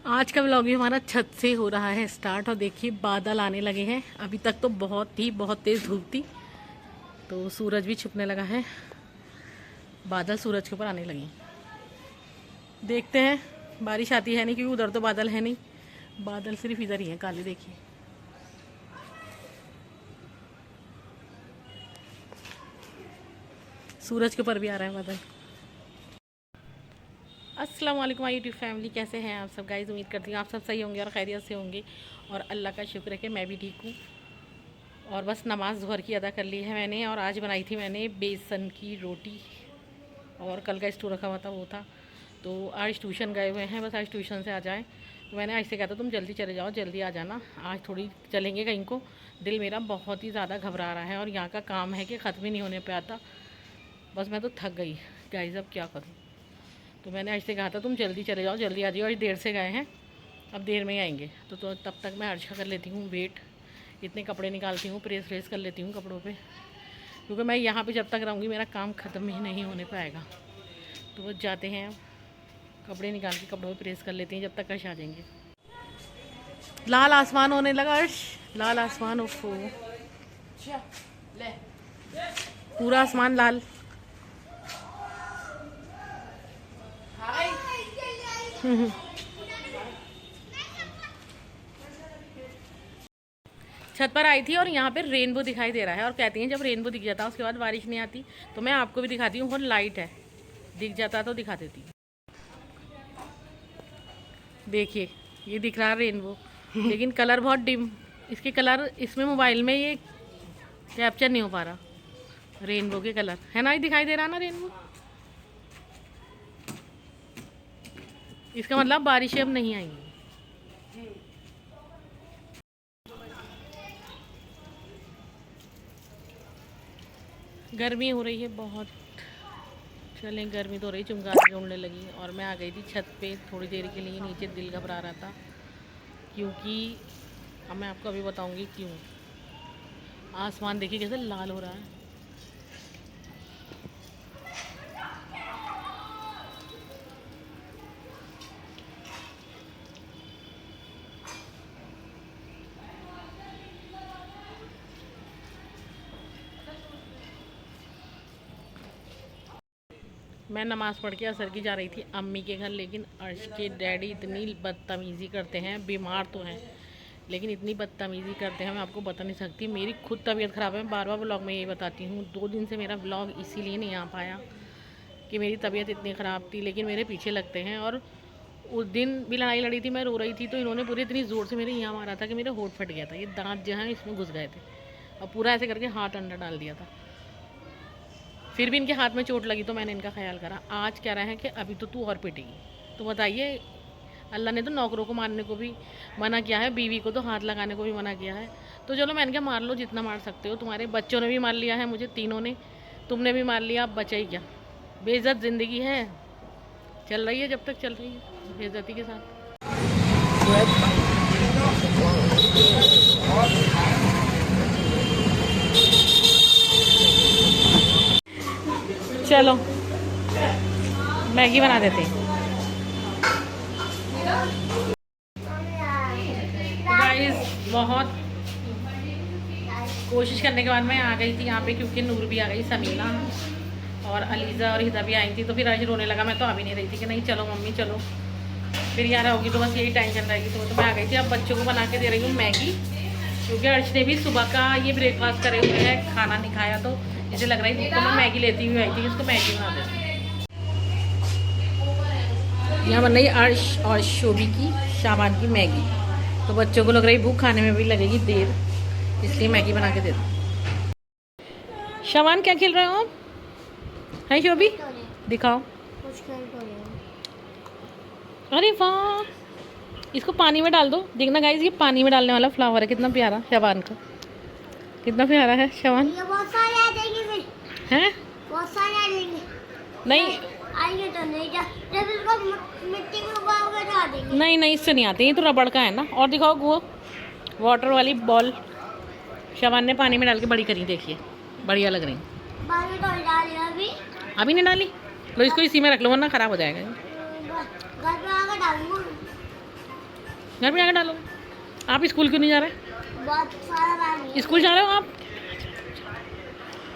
आज का व्लॉग भी हमारा छत से हो रहा है स्टार्ट। और देखिए बादल आने लगे हैं। अभी तक तो बहुत तेज़ धूप थी, तो सूरज भी छुपने लगा है। बादल सूरज के ऊपर आने लगे। देखते हैं बारिश आती है नहीं, क्योंकि उधर तो बादल है नहीं, बादल सिर्फ इधर ही है काले। देखिए सूरज के ऊपर भी आ रहा है बादल। अस्सलाम वालेकुम माय यूट्यूब फैमिली, कैसे हैं आप सब गाइस। उम्मीद करती हूँ आप सब सही होंगे और खैरियत से होंगे, और अल्लाह का शुक्र है कि मैं भी ठीक हूँ। और बस नमाज़ ज़ोहर की अदा कर ली है मैंने, और आज बनाई थी मैंने बेसन की रोटी, और कल का स्टू रखा हुआ था वो था। तो आज ट्यूशन गए हुए हैं, बस आज ट्यूशन से आ जाएँ। तो मैंने आज से कहा था तुम जल्दी चले जाओ, जल्दी आ जाना, आज थोड़ी चलेंगे कहीं को। दिल मेरा बहुत ही ज़्यादा घबरा रहा है, और यहाँ का काम है कि ख़त्म ही नहीं होने पर आता। बस मैं तो थक गई गाइस, अब क्या करूँ। तो मैंने आज से कहा था तुम जल्दी चले जाओ, जल्दी आ जाओ। आज देर से गए हैं, अब देर में ही आएंगे। तो तब तक मैं अर्श का कर लेती हूँ वेट, इतने कपड़े निकालती हूँ, प्रेस व्रेस कर लेती हूँ कपड़ों पे, क्योंकि मैं यहाँ पे जब तक रहूँगी मेरा काम ख़त्म ही नहीं होने पाएगा। तो वो जाते हैं, कपड़े निकाल के कपड़ों पे प्रेस कर लेते हैं जब तक अर्श आ जाएंगे। लाल आसमान होने लगा अर्श, लाल आसमान। ओफो, पूरा आसमान लाल। छत पर आई थी और यहाँ पे रेनबो दिखाई दे रहा है, और कहती हैं जब रेनबो दिख जाता है उसके बाद बारिश नहीं आती। तो मैं आपको भी दिखाती हूँ, और लाइट है, दिख जाता तो दिखा देती। देखिए ये दिख रहा है रेनबो, लेकिन कलर बहुत डिम, इसके कलर इसमें मोबाइल में ये कैप्चर नहीं हो पा रहा रेनबो के कलर, है ना। ये दिखाई दे रहा ना रेनबो, इसका मतलब बारिशें अब नहीं आएंगी। गर्मी हो रही है बहुत, चलें। गर्मी तो हो रही, चिंगारी उड़ने लगी, और मैं आ गई थी छत पे थोड़ी देर के लिए। नीचे दिल घबरा रहा था, क्योंकि अब मैं आपको अभी बताऊंगी क्यों। आसमान देखिए कैसे लाल हो रहा है। मैं नमाज़ पढ़ के असर की जा रही थी अम्मी के घर, लेकिन अर्श के डैडी इतनी बदतमीज़ी करते हैं। बीमार तो हैं लेकिन इतनी बदतमीज़ी करते हैं मैं आपको बता नहीं सकती। मेरी खुद तबीयत ख़राब है, मैं बार बार व्लॉग में यही बताती हूँ। 2 दिन से मेरा व्लॉग इसीलिए नहीं आ पाया कि मेरी तबीयत इतनी ख़राब थी, लेकिन मेरे पीछे लगते हैं। और उस दिन भी लड़ाई लड़ी थी, मैं रो रही थी, तो इन्होंने पूरी इतनी ज़ोर से मेरे यहाँ मारा था कि मेरा होठ फट गया था। ये दाँत जो हैं इसमें घुस गए थे, और पूरा ऐसे करके हाथ अंदर डाल दिया था। फिर भी इनके हाथ में चोट लगी, तो मैंने इनका ख्याल करा। आज कह रहे हैं कि अभी तो तू और पिटेगी। तो बताइए, अल्लाह ने तो नौकरों को मारने को भी मना किया है, बीवी को तो हाथ लगाने को भी मना किया है। तो चलो मैंने कहा मार लो जितना मार सकते हो। तुम्हारे बच्चों ने भी मार लिया है मुझे, तीनों ने, तुमने भी मार लिया, अब बचा ही क्या। बेइज्जत ज़िंदगी है, चल रही है जब तक चल रही है बेइज्जती के साथ। चलो मैगी बना देते हैं गाइस। बहुत कोशिश करने के बाद मैं आ गई थी यहाँ पे, क्योंकि नूर भी आ गई, समीना और अलीज़ा और हिदा भी आई थी। तो फिर आज रोने लगा, मैं तो आ भी नहीं रही थी कि नहीं चलो मम्मी चलो, फिर यार होगी तो बस यही टेंशन रहेगी। तो मैं आ गई थी। अब बच्चों को बना के दे रही हूँ मैगी, क्योंकि अर्श ने भी सुबह का ये ब्रेकफास्ट करे हुए है, खाना नहीं खाया, तो इसे लग रहा है तो मैं मैगी लेती हुई आई थी, इसको मैगी बना देती। यहाँ बन रही अर्श और शोभी की शाबान की मैगी। तो बच्चों को लग रही भूख, खाने में भी लगेगी देर, इसलिए मैगी बना के दे दो। शाबान क्या खेल रहे हो आप? है शोभी, दिखाओ। अरे वाह, इसको पानी में डाल दो। देखना गाइस, ये पानी में डालने वाला फ्लावर है, कितना प्यारा शाबान का, कितना प्यारा है शाबान। बहुत सारे आ जाएंगे, हैं बहुत सारे आ जाएंगे। नहीं आएंगे तो नहीं, जब इसको मिट्टी में उबाल कर डाल देंगे। नहीं इससे नहीं आते, ये तो रबड़ का है ना। और दिखाओ वो वाटर वाली बॉल शाबान ने पानी में डाल के बड़ी करी, देखिए बढ़िया लग रही। बाद में तो डाल लिया, अभी नहीं डाली, लो इसको इसी में रख लो वरना ख़राब हो जाएगा। घर पे आकर डालूंगा। घर में आकर डालोगे? आप स्कूल क्यों नहीं जा रहे? बहुत सारा पानी स्कूल जा रहे हो आप?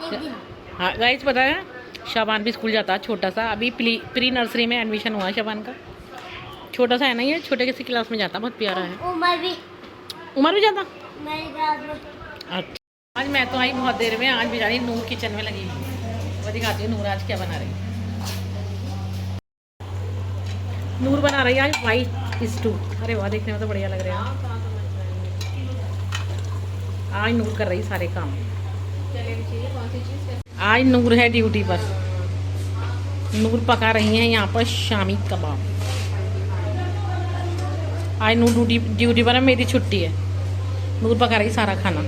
एक दिन हाँ गाइस, पता है शाबान भी स्कूल जाता है, छोटा सा। अभी प्री नर्सरी में एडमिशन हुआ है शाबान का। छोटा सा है ना, ये छोटे किसी क्लास में जाता, बहुत प्यारा है। उमर भी उमर भी जाता? मेरी क्लास में। अच्छा, आज मैं तो आई बहुत देर में। आज बेचारी नूर किचन में लगी हुई है। वो दिखाती हूँ नूर आज क्या बना रही है। नूर बना रही है आज वाइट स्टू। अरे वाह, देखने में तो बढ़िया लग रहा है। आज नूर कर रही सारे काम। आज नूर है ड्यूटी पर। नूर पका रही हैं यहाँ पर शामी कबाब। आज नूर ड्यूटी पर है, मेरी छुट्टी है। नूर पका रही सारा खाना।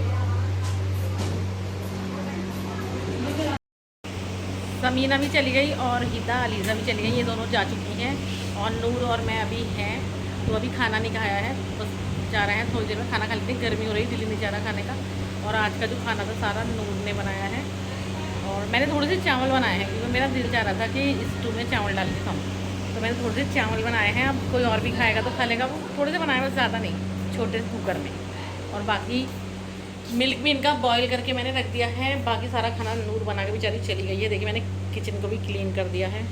समीना भी चली गई और हिदा अलीज़ा भी चली गई। ये दोनों जा चुकी हैं और नूर और मैं अभी हैं। तो अभी खाना नहीं खाया है, बस जा रहे हैं थोड़ी देर में खाना खा लेते हैं। गर्मी हो रही, दिल नहीं जा रहा खाने का। और आज का जो खाना था सारा नूर ने बनाया है। और मैंने थोड़े से चावल बनाए हैं क्योंकि मेरा दिल चाह रहा था कि स्टू में चावल डाल के खाऊँ। तो मैंने थोड़े से चावल बनाए हैं। अब कोई और भी खाएगा तो खा लेगा। वो थोड़े से बनाए, बस ज़्यादा नहीं, छोटे से कुकर में। और बाकी मिल्क भी इनका बॉईल करके मैंने रख दिया है। बाकी सारा खाना नूर बना के बेचारी चली गई है। देखिए मैंने किचन को भी क्लीन कर दिया है।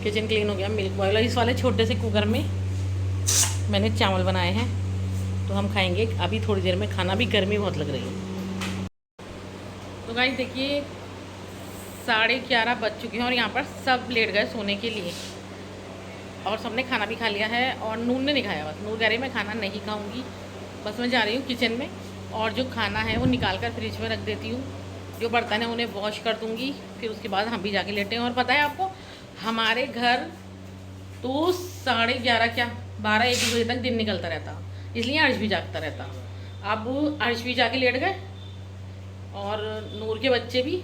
किचन क्लीन हो गया। मिल्क बॉईल, और इस वाले छोटे से कुकर में मैंने चावल बनाए हैं। तो हम खाएंगे अभी थोड़ी देर में खाना। भी गर्मी बहुत लग रही है। तो गाइस देखिए 11:30 बज चुके हैं और यहाँ पर सब लेट गए सोने के लिए। और सबने खाना भी खा लिया है और नूर ने नहीं खाया। बस नूर कह रही मैं खाना नहीं खाऊंगी, बस मैं जा रही हूँ किचन में। और जो खाना है वो निकाल कर फ्रिज में रख देती हूँ। जो बर्तन है उन्हें वॉश कर दूँगी, फिर उसके बाद हम भी जाके लेटे हैं। और पता है आपको, हमारे घर तो 11:30 क्या 12-1 बजे तक दिन निकलता रहता, इसलिए अर्श भी जागता रहता। अब अर्श भी जाके लेट गए और नूर के बच्चे भी,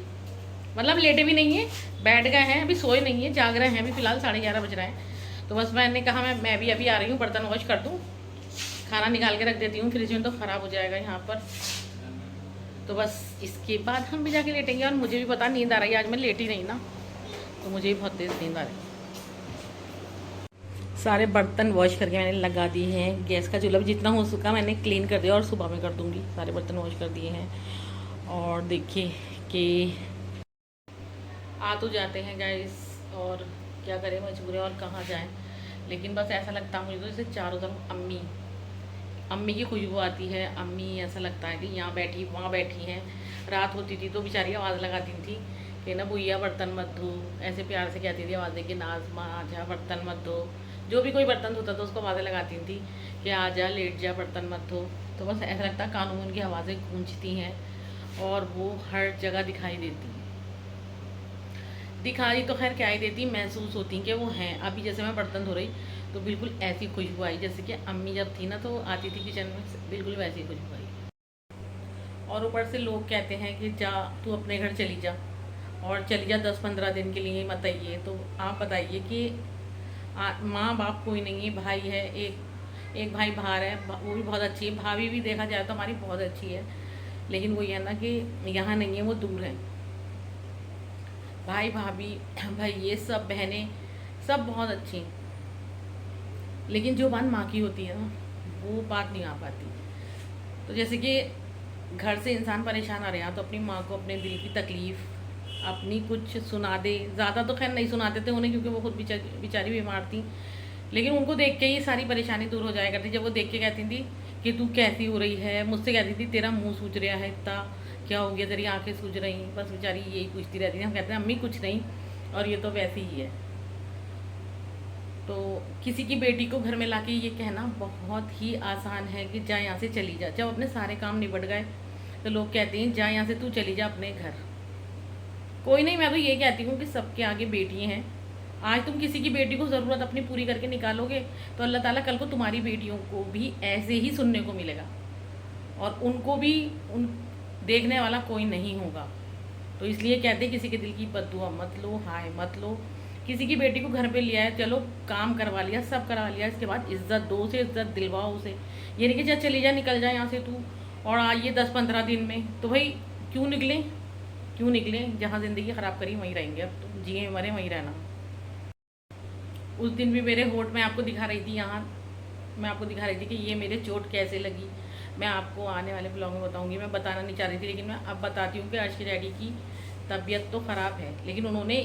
मतलब लेटे भी नहीं है, बैठ गए हैं, अभी सोए नहीं है, जाग रहे हैं। अभी फ़िलहाल 11:30 बज रहे हैं। तो बस मैंने कहा मैं भी अभी आ रही हूँ, बर्तन वॉश कर दूँ, खाना निकाल के रख देती हूँ फ्रिज में, तो ख़राब हो जाएगा यहाँ पर। तो बस इसके बाद हम भी जाके लेटेंगे। और मुझे भी पता नींद आ रही है, आज मैं लेटी नहीं ना, तो मुझे भी बहुत तेज़ नींद आ रही है। सारे बर्तन वॉश करके मैंने लगा दिए हैं। गैस का चूल्हा भी जितना हो सका मैंने क्लीन कर दिया और सुबह में कर दूँगी। सारे बर्तन वॉश कर दिए हैं। और देखिए कि आ तो जाते हैं गाइस, और क्या करें, मजबूर है और कहाँ जाएं। लेकिन बस ऐसा लगता है मुझे तो जैसे चारों तरफ अम्मी की खुशबू आती है। अम्मी ऐसा लगता है कि यहाँ बैठी वहाँ बैठी हैं। रात होती थी तो बेचारी आवाज़ लगाती थी कि ना भैया बर्तन मत धो, ऐसे प्यार से कहती थी आवाज़ दे के, नाज़मा आजा बर्तन मत धो। जो भी कोई बर्तन धोता था उसको आवाज़ें लगाती थी कि आजा लेट जा बर्तन मत धो। तो बस ऐसा लगता है कानों में उनकी आवाज़ें गूंजती हैं और वो हर जगह दिखाई देती हैं। दिखाई तो खैर क्या ही देती, महसूस होती कि वो हैं। अभी जैसे मैं बर्तन धो रही तो बिल्कुल ऐसी खुशबू आई जैसे कि अम्मी जब थी ना तो आती थी किचन में, बिल्कुल वैसी खुशबू आई। और ऊपर से लोग कहते हैं कि जा तू अपने घर चली जा, और चली जा 10-15 दिन के लिए मत आइए। तो आप बताइए कि माँ बाप कोई नहीं है, भाई है, एक भाई बाहर है, वो भी बहुत अच्छी है। भाभी भी देखा जाए तो हमारी बहुत अच्छी है, लेकिन वही है ना कि यहाँ नहीं है, वो दूर है। भाई भाभी भाई ये सब बहनें सब बहुत अच्छी हैं, लेकिन जो बात माँ की होती है ना वो बात नहीं आ पाती। तो जैसे कि घर से इंसान परेशान आ रहे हैं तो अपनी माँ को अपने दिल की तकलीफ़ अपनी कुछ सुना दे। ज़्यादा तो खैर नहीं सुनाते थे उन्हें, क्योंकि वो खुद बेचारी बीमार थी। लेकिन उनको देख के ही सारी परेशानी दूर हो जाया करती। जब वो देख के कहती थी कि तू कैसी हो रही है, मुझसे कहती थी तेरा मुंह सूज रहा है इतना, क्या हो गया तेरी आंखें सूज रही, बस बेचारी यही पूछती रहती थी। हम कहते हैं अम्मी कुछ नहीं, और ये तो वैसे ही है। तो किसी की बेटी को घर में लाके ये कहना बहुत ही आसान है कि जा यहाँ से चली जा। जब अपने सारे काम निबट गए तो लोग कहते हैं जा यहाँ से तू चली जा अपने घर। कोई नहीं, मैं तो ये कहती हूँ कि सबके आगे बेटियाँ हैं। आज तुम किसी की बेटी को ज़रूरत अपनी पूरी करके निकालोगे तो अल्लाह ताला कल को तुम्हारी बेटियों को भी ऐसे ही सुनने को मिलेगा, और उनको भी उन देखने वाला कोई नहीं होगा। तो इसलिए कहते हैं किसी के दिल की बद्दुआ मत लो, हाय मत लो। किसी की बेटी को घर पे लिया है, चलो काम करवा लिया, सब करवा लिया, इसके बाद इज्जत दो उसे, इज्जत दिलवाओ उसे। ये नहीं कि जा चली जा, निकल जा यहाँ से तू और आइए 10-15 दिन में। तो भाई क्यों निकलें, जहाँ ज़िंदगी ख़राब करी वहीं रहेंगे। अब तो जिए मरे वहीं रहना। उस दिन भी मेरे होंठ मैं आपको दिखा रही थी यहाँ, मैं आपको दिखा रही थी कि ये मेरे चोट कैसे लगी। मैं आपको आने वाले ब्लॉग में बताऊंगी, मैं बताना नहीं चाह रही थी लेकिन मैं अब बताती हूँ कि आज की डैडी की तबीयत तो ख़राब है, लेकिन उन्होंने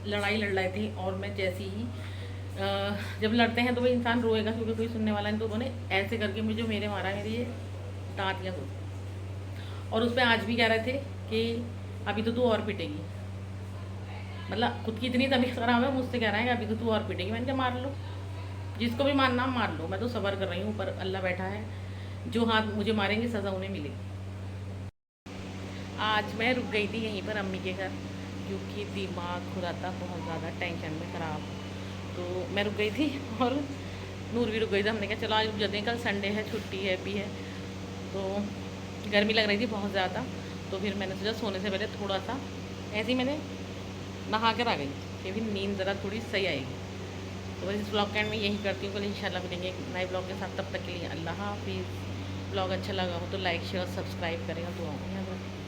लड़ाई लड़ रहे थे और मैं जैसी ही जब लड़ते हैं तो वो इंसान रोएगा क्योंकि कोई सुनने वाला नहीं, तो उन्होंने ऐसे करके मुझे मेरे मारा, मेरे ये दांतियाँ कुछ, और उस पर आज भी कह रहे थे कि अभी तो तू और पिटेगी। मतलब खुद की इतनी तबीयत खराब है, मुझसे कह रहा है कि अभी तो तू और पिटेगी। मैंने कहा मार लो, जिसको भी मारना मार लो, मैं तो सब्र कर रही हूँ, ऊपर अल्लाह बैठा है, जो हाथ मुझे मारेंगे सज़ा उन्हें मिलेगी। आज मैं रुक गई थी यहीं पर अम्मी के घर क्योंकि दिमाग हो रहा था बहुत ज़्यादा टेंशन में ख़राब, तो मैं रुक गई थी और नूर भी रुक गई थी। हमने कहा चलो आज रुक जाते हैं, कल संडे है, छुट्टी है भी है, तो गर्मी लग रही थी बहुत ज़्यादा, तो फिर मैंने सोचा सोने से पहले थोड़ा सा ऐसे ही मैंने नहा कर आ गई कि फिर नींद ज़रा थोड़ी सही आएगी। तो बस इस ब्लॉग के एंड में यही करती हूँ, कल इंशाल्लाह मिलेंगे एक नए ब्लॉग के साथ। तब तक के लिए अल्लाह हाफिज़। ब्लॉग अच्छा लगा हो तो लाइक शेयर सब्सक्राइब करेगा, दुआ में याद रखें।